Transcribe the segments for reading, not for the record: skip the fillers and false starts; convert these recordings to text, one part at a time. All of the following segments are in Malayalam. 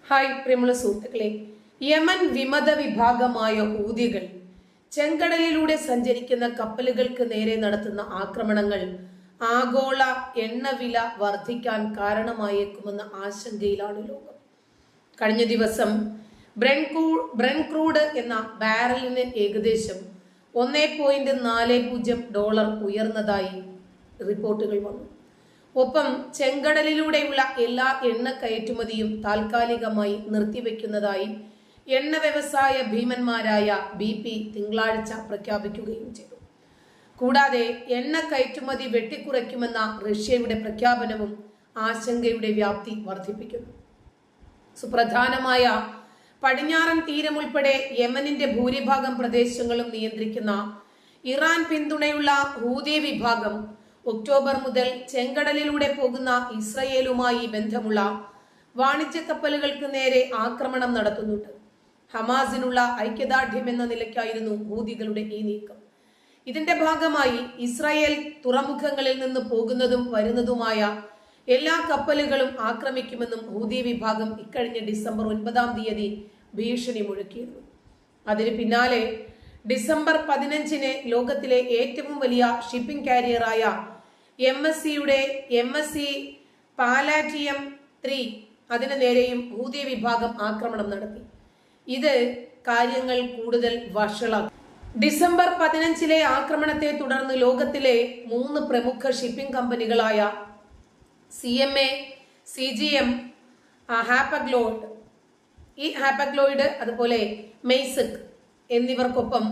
ഹായ് പ്രിയമുള്ള സുഹൃത്തുക്കളെ, യമൻ വിമത വിഭാഗമായ ഹൂതികൾ ചെങ്കടലിലൂടെ സഞ്ചരിക്കുന്ന കപ്പലുകൾക്ക് നേരെ നടത്തുന്ന ആക്രമണങ്ങൾ ആഗോള എണ്ണവില വർദ്ധിക്കാൻ കാരണമായേക്കുമെന്ന ആശങ്കയിലാണ് ലോകം. കഴിഞ്ഞ ദിവസം ബ്രെൻ ക്രൂഡ് എന്ന ബാരലിന് ഏകദേശം $1.40 ഉയർന്നതായി റിപ്പോർട്ടുകൾ വന്നു. ഒപ്പം ചെങ്കടലിലൂടെയുള്ള എല്ലാ എണ്ണ കയറ്റുമതിയും താൽക്കാലികമായി നിർത്തിവെക്കുന്നതായി എണ്ണ വ്യവസായ ഭീമന്മാരായ BP തിങ്കളാഴ്ച പ്രഖ്യാപിക്കുകയും ചെയ്തു. കൂടാതെ എണ്ണ കയറ്റുമതി വെട്ടിക്കുറയ്ക്കുമെന്ന റഷ്യയുടെ പ്രഖ്യാപനവും ആശങ്കയുടെ വ്യാപ്തി വർദ്ധിപ്പിക്കുന്നു. സുപ്രധാനമായ പടിഞ്ഞാറൻ തീരം ഉൾപ്പെടെ യമനിന്റെ ഭൂരിഭാഗം പ്രദേശങ്ങളും നിയന്ത്രിക്കുന്ന ഇറാൻ പിന്തുണയുള്ള ഹൂതി വിഭാഗം ഒക്ടോബർ മുതൽ ചെങ്കടലിലൂടെ പോകുന്ന ഇസ്രയേലുമായി ബന്ധമുള്ള വാണിജ്യ കപ്പലുകൾക്ക് നേരെ ആക്രമണം നടത്തുന്നുണ്ട്. ഹമാസിനുള്ള ഐക്യദാർഢ്യം എന്ന നിലയ്ക്കായിരുന്നു ഹൂതികളുടെ ഈ നീക്കം. ഇതിന്റെ ഭാഗമായി ഇസ്രായേൽ തുറമുഖങ്ങളിൽ നിന്ന് പോകുന്നതും വരുന്നതുമായ എല്ലാ കപ്പലുകളും ആക്രമിക്കുമെന്നും ഹൂതി വിഭാഗം ഇക്കഴിഞ്ഞ ഡിസംബർ 9 ഭീഷണി മുഴക്കിയിരുന്നു. അതിന് പിന്നാലെ ഡിസംബർ 15 ലോകത്തിലെ ഏറ്റവും വലിയ ഷിപ്പിംഗ് കാരിയറായ MSC പാലാറ്റിയം 3 അതിനു നേരെയും ഹൂതി വിഭാഗം ആക്രമണം നടത്തി. ഇത് കാര്യങ്ങൾ കൂടുതൽ വഷളാക്കി. ഡിസംബർ 15 ആക്രമണത്തെ തുടർന്ന് ലോകത്തിലെ 3 പ്രമുഖ ഷിപ്പിംഗ് കമ്പനികളായ CMA, CGM, ഹാപ്പഗ്ലോയിഡ് അതുപോലെ മെയ്സക് എന്നിവർക്കൊപ്പം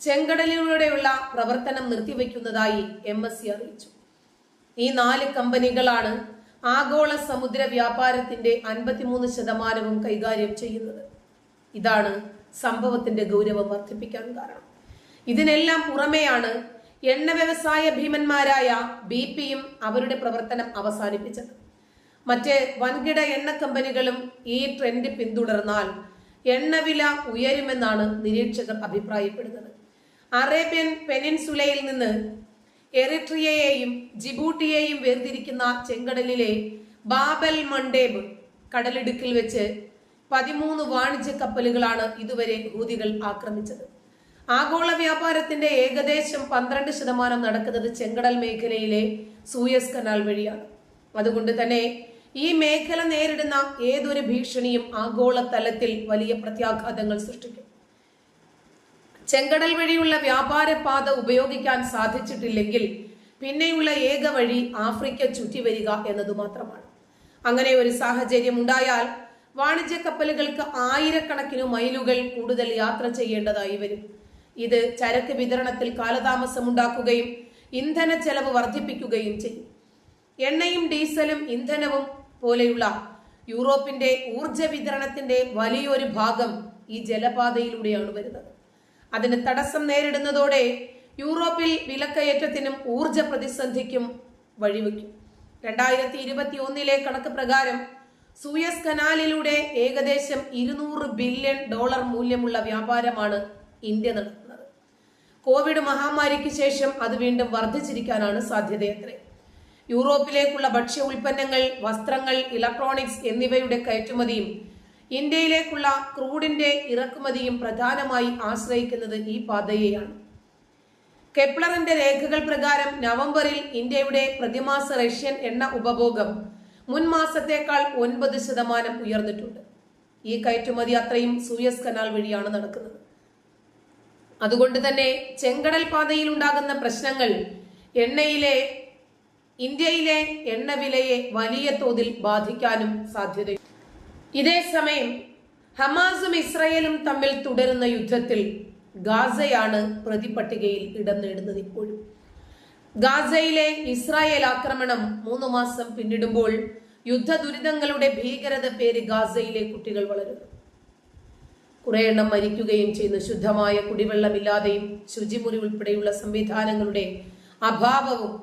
ചെങ്കടലിലൂടെയുള്ള പ്രവർത്തനം നിർത്തിവെക്കുന്നതായി MSC അറിയിച്ചു. ഈ 4 കമ്പനികളാണ് ആഗോള സമുദ്ര വ്യാപാരത്തിന്റെ 53% കൈകാര്യം ചെയ്യുന്നത്. ഇതാണ് സംഭവത്തിന്റെ ഗൗരവം വർദ്ധിപ്പിക്കാൻ കാരണം. ഇതിനെല്ലാം പുറമെയാണ് എണ്ണ വ്യവസായ ഭീമന്മാരായ BPയും അവരുടെ പ്രവർത്തനം അവസാനിപ്പിച്ചത്. മറ്റ് വൻകിട എണ്ണ കമ്പനികളും ഈ ട്രെൻഡ് പിന്തുടർന്നാൽ എണ്ണവില ഉയരുമെന്നാണ് നിരീക്ഷകർ അഭിപ്രായപ്പെടുന്നത്. അറേബ്യൻ പെനിൻസുലയിൽ നിന്ന് എറിട്രിയയെയും ജിബൂട്ടിയെയും വേർതിരിക്കുന്ന ചെങ്കടലിലെ ബാബൽ മണ്ടേബ് കടലിടുക്കിൽ വെച്ച് 13 വാണിജ്യ കപ്പലുകളാണ് ഇതുവരെ ഹൂതികൾ ആക്രമിച്ചത്. ആഗോള വ്യാപാരത്തിന്റെ ഏകദേശം 12% നടക്കുന്നത് ചെങ്കടൽ മേഖലയിലെ സൂയസ് കനാൽ വഴിയാണ്. അതുകൊണ്ട് തന്നെ ഈ മേഖല നേരിടുന്ന ഏതൊരു ഭീഷണിയും ആഗോള തലത്തിൽ വലിയ പ്രത്യാഘാതങ്ങൾ സൃഷ്ടിക്കും. ചെങ്കടൽ വഴിയുള്ള വ്യാപാര പാത ഉപയോഗിക്കാൻ സാധിച്ചിട്ടില്ലെങ്കിൽ പിന്നെയുള്ള ഏക വഴി ആഫ്രിക്ക ചുറ്റിവരിക എന്നതു മാത്രമാണ്. അങ്ങനെ ഒരു സാഹചര്യം ഉണ്ടായാൽ വാണിജ്യ കപ്പലുകൾക്ക് ആയിരക്കണക്കിന് മൈലുകൾ കൂടുതൽ യാത്ര ചെയ്യേണ്ടതായി വരും. ഇത് ചരക്ക് വിതരണത്തിൽ കാലതാമസം ഉണ്ടാക്കുകയും ഇന്ധന ചെലവ് വർദ്ധിപ്പിക്കുകയും ചെയ്യും. എണ്ണയും ഡീസലും ഇന്ധനവും പോലെയുള്ള യൂറോപ്പിന്റെ ഊർജ വിതരണത്തിന്റെ വലിയൊരു ഭാഗം ഈ ജലപാതയിലൂടെയാണ് വരുന്നത്. അതിന് തടസ്സം നേരിടുന്നതോടെ യൂറോപ്പിൽ വിലക്കയറ്റത്തിനും ഊർജ പ്രതിസന്ധിക്കും വഴിവെക്കും. 2021 കണക്ക് പ്രകാരം സൂയസ് കനാലിലൂടെ ഏകദേശം $200 ബില്യൺ മൂല്യമുള്ള വ്യാപാരമാണ് ഇന്ത്യ നടത്തുന്നത്. കോവിഡ് മഹാമാരിക്ക് ശേഷം അത് വീണ്ടും വർദ്ധിച്ചിരിക്കാനാണ് സാധ്യതയത്രേ. യൂറോപ്പിലേക്കുള്ള ഭക്ഷ്യ ഉൽപ്പന്നങ്ങൾ, വസ്ത്രങ്ങൾ, ഇലക്ട്രോണിക്സ് എന്നിവയുടെ കയറ്റുമതിയും ഇന്ത്യയിലേക്കുള്ള ക്രൂഡിന്റെ ഇറക്കുമതിയും പ്രധാനമായി ആശ്രയിക്കുന്നത് ഈ പാതയെയാണ്. കെപ്ലറിന്റെ രേഖകൾ പ്രകാരം നവംബറിൽ ഇന്ത്യയുടെ പ്രതിമാസ റഷ്യൻ എണ്ണ ഉപഭോഗം മുൻ മാസത്തേക്കാൾ 9% ഉയർന്നിട്ടുണ്ട്. ഈ കയറ്റുമതി അത്രയും സൂയസ് കനാൽ വഴിയാണ് നടക്കുന്നത്. അതുകൊണ്ട് തന്നെ ചെങ്കടൽ പാതയിൽ ഉണ്ടാകുന്ന പ്രശ്നങ്ങൾ ഇന്ത്യയിലെ എണ്ണവിലയെ വലിയ തോതിൽ ബാധിക്കാനും സാധ്യതയുണ്ട്. ഇതേസമയം ഹമാസും ഇസ്രായേലും തമ്മിൽ തുടരുന്ന യുദ്ധത്തിൽ ഗാസയാണ് പ്രതിപട്ടികയിൽ ഇടം നേടുന്നത്. ഇപ്പോഴും ഗാസയിലെ ഇസ്രായേൽ ആക്രമണം 3 മാസം പിന്നിടുമ്പോൾ യുദ്ധ ദുരിതങ്ങളുടെ ഭീകരത പേര് ഗാസയിലെ കുട്ടികൾ വളരുന്നു. കുറെ എണ്ണം മരിക്കുകയും ചെയ്യുന്നു. ശുദ്ധമായ കുടിവെള്ളമില്ലാതെയും ശുചിമുറി ഉൾപ്പെടെയുള്ള സംവിധാനങ്ങളുടെ അഭാവവും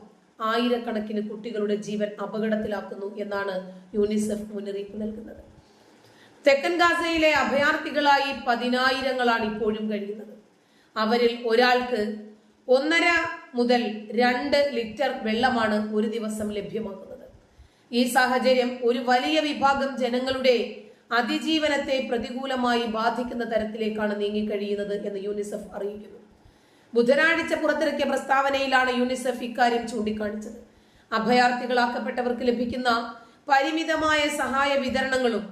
ആയിരക്കണക്കിന് കുട്ടികളുടെ ജീവൻ അപകടത്തിലാക്കുന്നു എന്നാണ് യൂണിസെഫ് മുന്നറിയിപ്പ് നൽകുന്നത്. തെക്കൻ ഗാസയിലെ അഭയാർത്ഥികളായി 10,000-ങ്ങളാണ് ഇപ്പോഴും കഴിയുന്നത്. അവരിൽ ഒരാൾക്ക് 1.5 മുതൽ 2 ലിറ്റർ വെള്ളമാണ് ഒരു ദിവസം ലഭ്യമാകുന്നത്. ഈ സാഹചര്യം ഒരു വലിയ വിഭാഗം ജനങ്ങളുടെ അതിജീവനത്തെ പ്രതികൂലമായി ബാധിക്കുന്ന തരത്തിലേക്കാണ് നീങ്ങിക്കഴിയുന്നത് എന്ന് യൂണിസെഫ് അറിയിക്കുന്നു. ബുധനാഴ്ച പുറത്തിറക്കിയ പ്രസ്താവനയിലാണ് യൂണിസെഫ് ഇക്കാര്യം ചൂണ്ടിക്കാണിച്ചത്. അഭയാർത്ഥികളാക്കപ്പെട്ടവർക്ക് ലഭിക്കുന്ന പരിമിതമായ സഹായ വിതരണങ്ങളും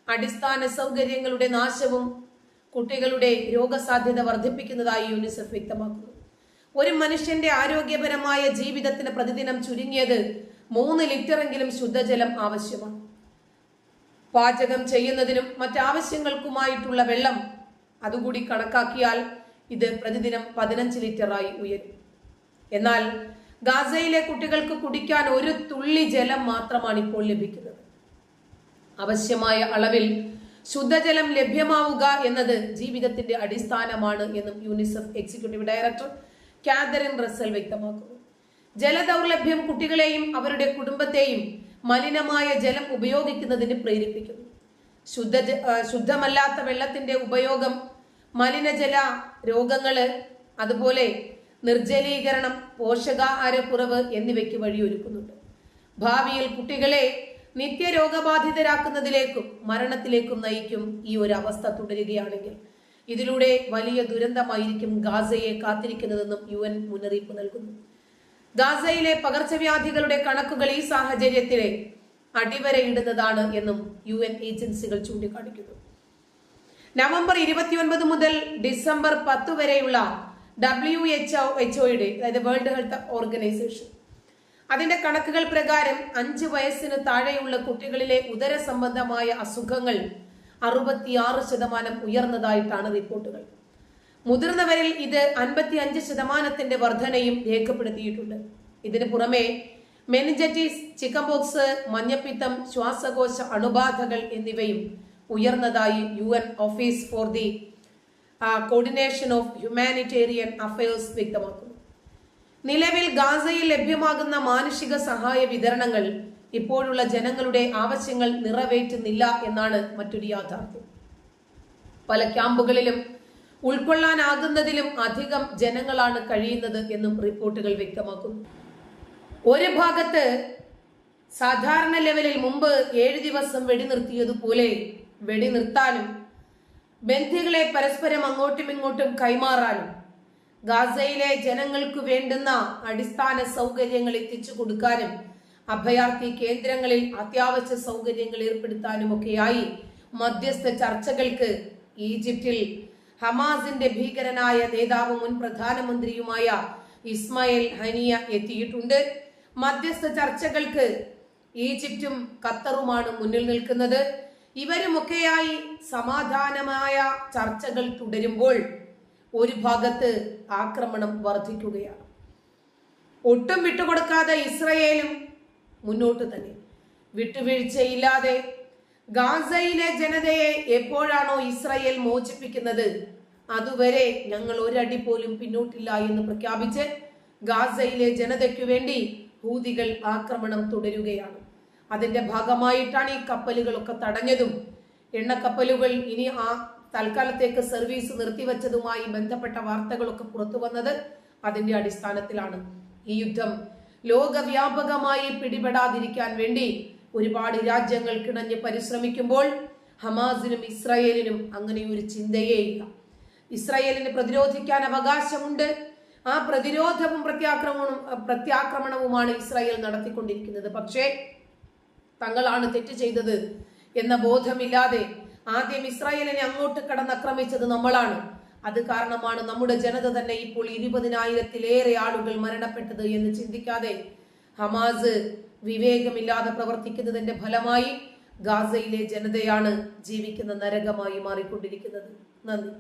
അടിസ്ഥാന സൗകര്യങ്ങളുടെ നാശവും കുട്ടികളുടെ രോഗസാധ്യത വർദ്ധിപ്പിക്കുന്നതായി യൂണിസെഫ് വ്യക്തമാക്കുന്നു. ഒരു മനുഷ്യന്റെ ആരോഗ്യപരമായ ജീവിതത്തിന് പ്രതിദിനം ചുരുങ്ങിയത് 3 ലിറ്ററെങ്കിലും ശുദ്ധജലം ആവശ്യമാണ്. പാചകം ചെയ്യുന്നതിനും മറ്റാവശ്യങ്ങൾക്കുമായിട്ടുള്ള വെള്ളം അതുകൂടി കണക്കാക്കിയാൽ ഇത് പ്രതിദിനം 15 ലിറ്ററായി ഉയരും. എന്നാൽ ഗാസയിലെ കുട്ടികൾക്ക് കുടിക്കാൻ 1 തുള്ളി ജലം മാത്രമാണ് ഇപ്പോൾ ലഭിക്കുന്നത്. ആവശ്യമായ അളവിൽ ശുദ്ധജലം ലഭ്യമാവുക എന്നത് ജീവിതത്തിന്റെ അടിസ്ഥാനമാണ് എന്നും UNICEF executive director Catherine Russell വ്യക്തമാക്കുന്നു. ജലദൗർലഭ്യം കുട്ടികളെയും അവരുടെ കുടുംബത്തെയും മലിനമായ ജലം ഉപയോഗിക്കുന്നതിന് പ്രേരിപ്പിക്കുന്നു. ശുദ്ധമല്ലാത്ത വെള്ളത്തിന്റെ ഉപയോഗം മലിനജല രോഗങ്ങള്, അതുപോലെ നിർജ്ജലീകരണം, പോഷകാഹാരക്കുറവ് എന്നിവയ്ക്ക് വഴിയൊരുക്കുന്നുണ്ട്. ഭാവിയിൽ കുട്ടികളെ നിത്യരോഗബാധിതരാക്കുന്നതിലേക്കും മരണത്തിലേക്കും നയിക്കും ഈ ഒരു അവസ്ഥ തുടരുകയാണെങ്കിൽ. ഇതിലൂടെ വലിയ ദുരന്തമായിരിക്കും ഗാസയെ കാത്തിരിക്കുന്നതെന്നും UN മുന്നറിയിപ്പ് നൽകുന്നു. ഗാസയിലെ പകർച്ചവ്യാധികളുടെ കണക്കുകൾ ഈ സാഹചര്യത്തിലെ അടിവരയിടുന്നതാണ് എന്നും UN ഏജൻസികൾ ചൂണ്ടിക്കാണിക്കുന്നു. നവംബർ 29 മുതൽ ഡിസംബർ 10 വരെയുള്ള WHO-യുടെ, അതായത് വേൾഡ് ഹെൽത്ത് ഓർഗനൈസേഷൻ, അതിന്റെ കണക്കുകൾ പ്രകാരം 5 വയസ്സിന് താഴെയുള്ള കുട്ടികളിലെ ഉദര സംബന്ധമായ അസുഖങ്ങൾ 66% ഉയർന്നതായിട്ടാണ് റിപ്പോർട്ടുകൾ. മുതിർന്നവരിൽ ഇത് 55% വർധനയും രേഖപ്പെടുത്തിയിട്ടുണ്ട്. ഇതിനു പുറമെ മെനിഞ്ചറ്റിസ്, ചിക്കൻപോക്സ്, മഞ്ഞപ്പിത്തം, ശ്വാസകോശ അണുബാധകൾ എന്നിവയും ഉയർന്നതായി UN office for the coordination of humanitarian affairs വ്യക്തമാക്കുന്നു. നിലവിൽ ഗാസയിൽ ലഭ്യമാകുന്ന മാനുഷിക സഹായ വിതരണങ്ങൾ ഇപ്പോഴുള്ള ജനങ്ങളുടെ ആവശ്യങ്ങൾ നിറവേറ്റുന്നില്ല എന്നാണ് മറ്റൊരു യാഥാർത്ഥ്യം. പല ക്യാമ്പുകളിലും ഉൾക്കൊള്ളാനാകുന്നതിലും അധികം ജനങ്ങളാണ് കഴിയുന്നത് എന്നും റിപ്പോർട്ടുകൾ വ്യക്തമാക്കുന്നു. ഒരു ഭാഗത്ത് സാധാരണ ലെവലിൽ മുമ്പ് 7 ദിവസം വെടിനിർത്തിയതുപോലെ വെടിനിർത്താനും ബന്ധികളെ പരസ്പരം അങ്ങോട്ടും ഇങ്ങോട്ടും കൈമാറാനും ഗാസയിലെ ജനങ്ങൾക്ക് വേണ്ടുന്ന അടിസ്ഥാന സൗകര്യങ്ങൾ എത്തിച്ചു കൊടുക്കാനും അഭയാർത്ഥി കേന്ദ്രങ്ങളിൽ അത്യാവശ്യ സൗകര്യങ്ങൾ ഏർപ്പെടുത്താനുമൊക്കെയായി മധ്യസ്ഥ ചർച്ചകൾക്ക് ഈജിപ്തിൽ ഹമാസിന്റെ ഭീകരനായ നേതാവും മുൻ പ്രധാനമന്ത്രിയുമായ ഇസ്മായിൽ ഹനിയ എത്തിയിട്ടുണ്ട്. മധ്യസ്ഥ ചർച്ചകൾക്ക് ഈജിപ്തും ഖത്തറുമാണ് മുന്നിൽ നിൽക്കുന്നത്. ഇവരുമൊക്കെയായി സമാധാനമായ ചർച്ചകൾ തുടരുമ്പോൾ ഒരു ഭാഗത്ത് ആക്രമണം വർദ്ധിക്കുകയാണ്. ഒട്ടും വിട്ടുകൊടുക്കാതെ ഇസ്രയേലും മുന്നോട്ട് തന്നെ വിട്ടുവീഴ്ചയില്ലാതെ ഗാസയിലെ ജനതയെ എപ്പോഴാണോ ഇസ്രയേൽ മോചിപ്പിക്കുന്നത് അതുവരെ ഞങ്ങൾ ഒരടി പോലും പിന്നോട്ടില്ല എന്ന് പ്രഖ്യാപിച്ച് ഗാസയിലെ ജനതയ്ക്കു വേണ്ടി ഹൂതികൾ ആക്രമണം തുടരുകയാണ്. അതിന്റെ ഭാഗമായിട്ടാണ് ഈ കപ്പലുകളൊക്കെ തടഞ്ഞതും എണ്ണക്കപ്പലുകൾ ഇനി തൽക്കാലത്തേക്ക് സർവീസ് നിർത്തിവെച്ചതുമായി ബന്ധപ്പെട്ട വാർത്തകളൊക്കെ പുറത്തു വന്നത് അതിന്റെ അടിസ്ഥാനത്തിലാണ്. ഈ യുദ്ധം ലോകവ്യാപകമായി പിടിപെടാതിരിക്കാൻ വേണ്ടി ഒരുപാട് രാജ്യങ്ങൾ കിണഞ്ഞ് പരിശ്രമിക്കുമ്പോൾ ഹമാസിനും ഇസ്രായേലിനും അങ്ങനെ ഒരു ചിന്തയേ ഇല്ല. ഇസ്രായേലിന് പ്രതിരോധിക്കാൻ അവകാശമുണ്ട്. ആ പ്രതിരോധവും പ്രത്യാക്രമണവുമാണ് ഇസ്രായേൽ നടത്തിക്കൊണ്ടിരിക്കുന്നത്. പക്ഷേ തങ്ങളാണ് തെറ്റ് ചെയ്തത് എന്ന ബോധമില്ലാതെ ആദ്യം ഇസ്രായേലിനെ അങ്ങോട്ട് കടന്നാക്രമിച്ചത് നമ്മളാണ്. അത് കാരണമാണ് നമ്മുടെ ജനത തന്നെ ഇപ്പോൾ 20,000-ലേറെ ആളുകൾ മരണപ്പെട്ടത് എന്ന് ചിന്തിക്കാതെ ഹമാസ് വിവേകമില്ലാതെ പ്രവർത്തിക്കുന്നതിന്റെ ഫലമായി ഗാസയിലെ ജനതയാണ് ജീവിക്കുന്ന നരകമായി മാറിക്കൊണ്ടിരിക്കുന്നത്. നന്ദി.